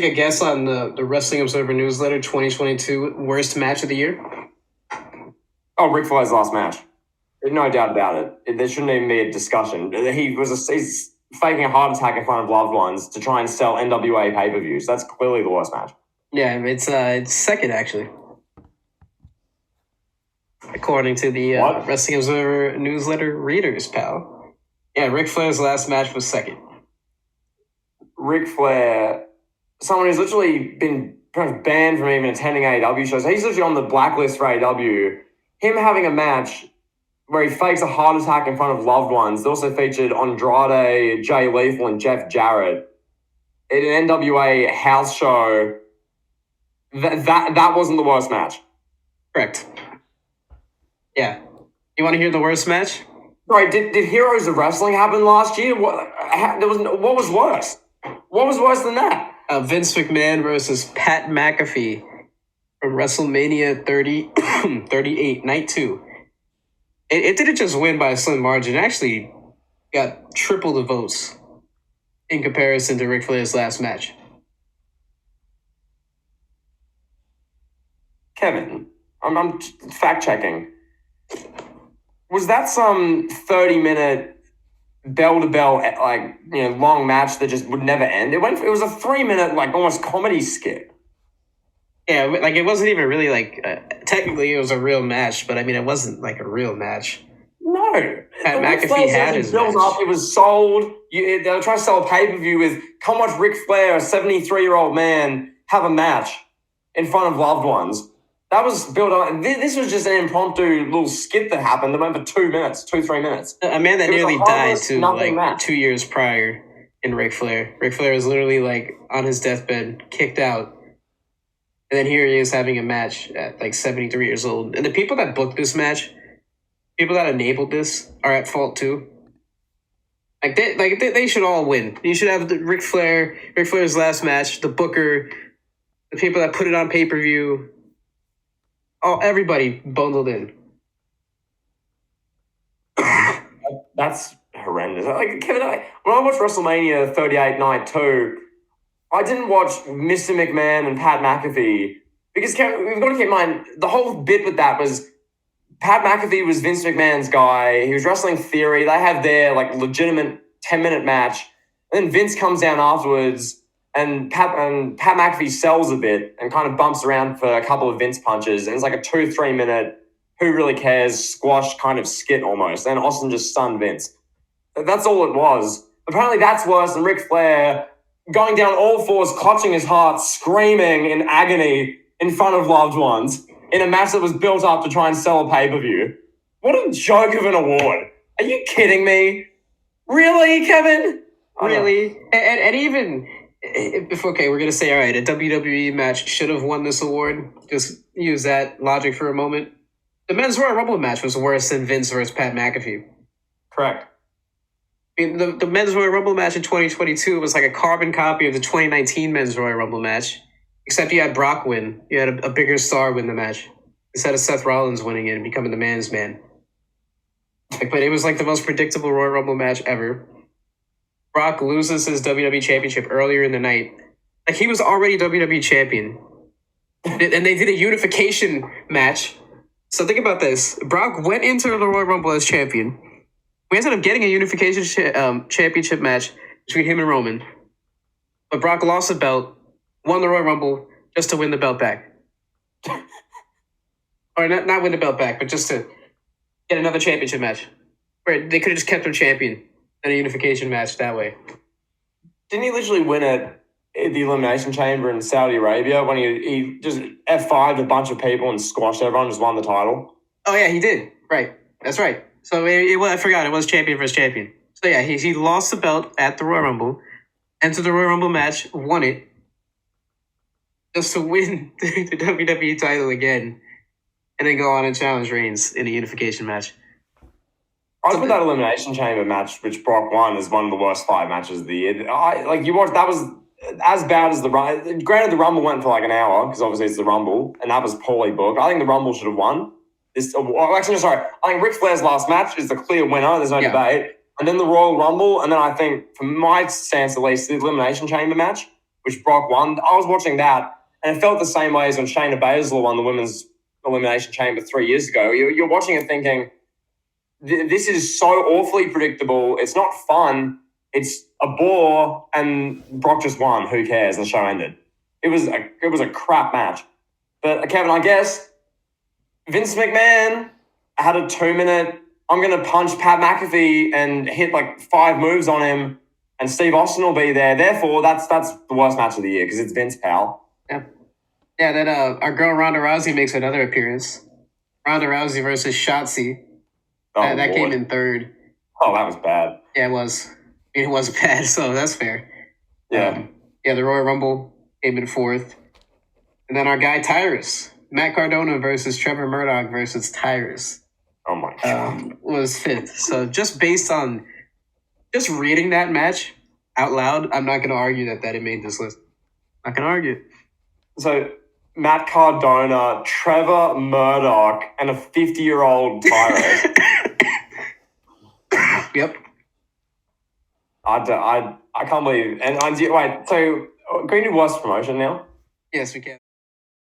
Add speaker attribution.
Speaker 1: take a guess on the Wrestling Observer Newsletter 2022 worst match of the year?
Speaker 2: Oh, Ric Flair's last match. No doubt about it. There shouldn't even be a discussion. He's faking a heart attack in front of loved ones to try and sell NWA pay-per-views. That's clearly the worst match.
Speaker 1: Yeah, it's second, actually. According to the Wrestling Observer Newsletter readers, pal. Yeah, Ric Flair's last match was second.
Speaker 2: Ric Flair, someone who's literally been kind of banned from even attending AEW shows. He's literally on the blacklist for AEW. Him having a match where he fakes a heart attack in front of loved ones. It also featured Andrade, Jay Lethal, and Jeff Jarrett in an NWA house show. That wasn't the worst match.
Speaker 1: Correct. Yeah. You want to hear the worst match?
Speaker 2: Right. Did Heroes of Wrestling happen last year? What was worse? What was worse than that?
Speaker 1: Vince McMahon versus Pat McAfee from WrestleMania 38, Night 2. It didn't just win by a slim margin. It actually got triple the votes in comparison to Ric Flair's last match.
Speaker 2: Kevin, I'm fact-checking. Was that some 30-minute bell-to-bell, long match that just would never end? It was a 3-minute, almost comedy skit.
Speaker 1: Yeah, it wasn't even really, technically it was a real match, but, it wasn't, a real match.
Speaker 2: No.
Speaker 1: Pat McAfee had his match.
Speaker 2: It was sold. They were trying to sell a pay-per-view with, come watch Ric Flair, a 73-year-old man, have a match in front of loved ones. That was built on. This was just an impromptu little skit that happened that went for 3 minutes.
Speaker 1: A man that nearly died to 2 years prior in Ric Flair. Ric Flair was literally on his deathbed, kicked out. And then here he is having a match at 73 years old. And the people that booked this match, people that enabled this, are at fault too. They should all win. You should have Ric Flair's last match, the booker, the people that put it on pay-per-view. Oh, everybody bundled in.
Speaker 2: That's horrendous. Kevin, when I watched WrestleMania 38 Night 2, I didn't watch Mr. McMahon and Pat McAfee because, Kevin, we've got to keep in mind, the whole bit with that was Pat McAfee was Vince McMahon's guy. He was wrestling Theory. They have their legitimate 10-minute match. And then Vince comes down afterwards and Pat McAfee sells a bit and kind of bumps around for a couple of Vince punches. And it's like a 2-3 minute, who really cares, squash kind of skit almost. And Austin just stunned Vince. That's all it was. Apparently that's worse than Ric Flair going down all fours, clutching his heart, screaming in agony in front of loved ones in a match that was built up to try and sell a pay-per-view. What a joke of an award. Are you kidding me? Really, Kevin?
Speaker 1: Really? And even... okay, we're going to say, all right, a WWE match should have won this award. Just use that logic for a moment. The Men's Royal Rumble match was worse than Vince versus Pat McAfee.
Speaker 2: Correct.
Speaker 1: The Men's Royal Rumble match in 2022 was like a carbon copy of the 2019 Men's Royal Rumble match, except you had Brock win. You had a bigger star win the match instead of Seth Rollins winning it and becoming the man's man. But it was the most predictable Royal Rumble match ever. Brock loses his WWE Championship earlier in the night. He was already WWE Champion. And they did a unification match. So think about this. Brock went into the Royal Rumble as champion. We ended up getting a unification championship match between him and Roman. But Brock lost the belt, won the Royal Rumble just to win the belt back. Or not win the belt back, but just to get another championship match. Where they could have just kept him champion in a unification match that way.
Speaker 2: Didn't he literally win it at the Elimination Chamber in Saudi Arabia when he just F5'd a bunch of people and squashed everyone, just won the title?
Speaker 1: Oh, yeah, he did. Right. That's right. So I forgot. It was champion versus champion. So, yeah, he lost the belt at the Royal Rumble, entered the Royal Rumble match, won it, just to win the WWE title again, and then go on and challenge Reigns in a unification match.
Speaker 2: I put that Elimination Chamber match, which Brock won, as one of the worst 5 matches of the year. You watched, that was as bad as the Rumble. Granted, the Rumble went for an hour, because obviously it's the Rumble, and that was poorly booked. I think the Rumble should have won. I think Ric Flair's last match is the clear winner. There's no debate. And then the Royal Rumble, and then I think, from my stance at least, the Elimination Chamber match which Brock won. I was watching that, and it felt the same way as when Shayna Baszler won the Women's Elimination Chamber 3 years ago. You're watching it thinking, this is so awfully predictable. It's not fun. It's a bore, and Brock just won. Who cares? And the show ended. It was a crap match. But Kevin, I guess Vince McMahon had a 2-minute, I'm going to punch Pat McAfee and hit like 5 moves on him, and Steve Austin will be there. Therefore, that's the worst match of the year because it's Vince, pal.
Speaker 1: Yeah. Yeah, then our girl Ronda Rousey makes another appearance. Ronda Rousey versus Shotzi. That came in third.
Speaker 2: Oh, that was bad.
Speaker 1: Yeah, it was. It was bad, so that's fair.
Speaker 2: Yeah.
Speaker 1: The Royal Rumble came in fourth. And then our guy Tyrus. Matt Cardona versus Trevor Murdoch versus Tyrus.
Speaker 2: Oh, my God.
Speaker 1: Was fifth. So just based on just reading that match out loud, I'm not going to argue that it made this list. Not going to argue.
Speaker 2: So Matt Cardona, Trevor Murdoch, and a 50-year-old Tyrus.
Speaker 1: Yep.
Speaker 2: I can't believe. And wait, so can we do worst promotion now?
Speaker 1: Yes, we can.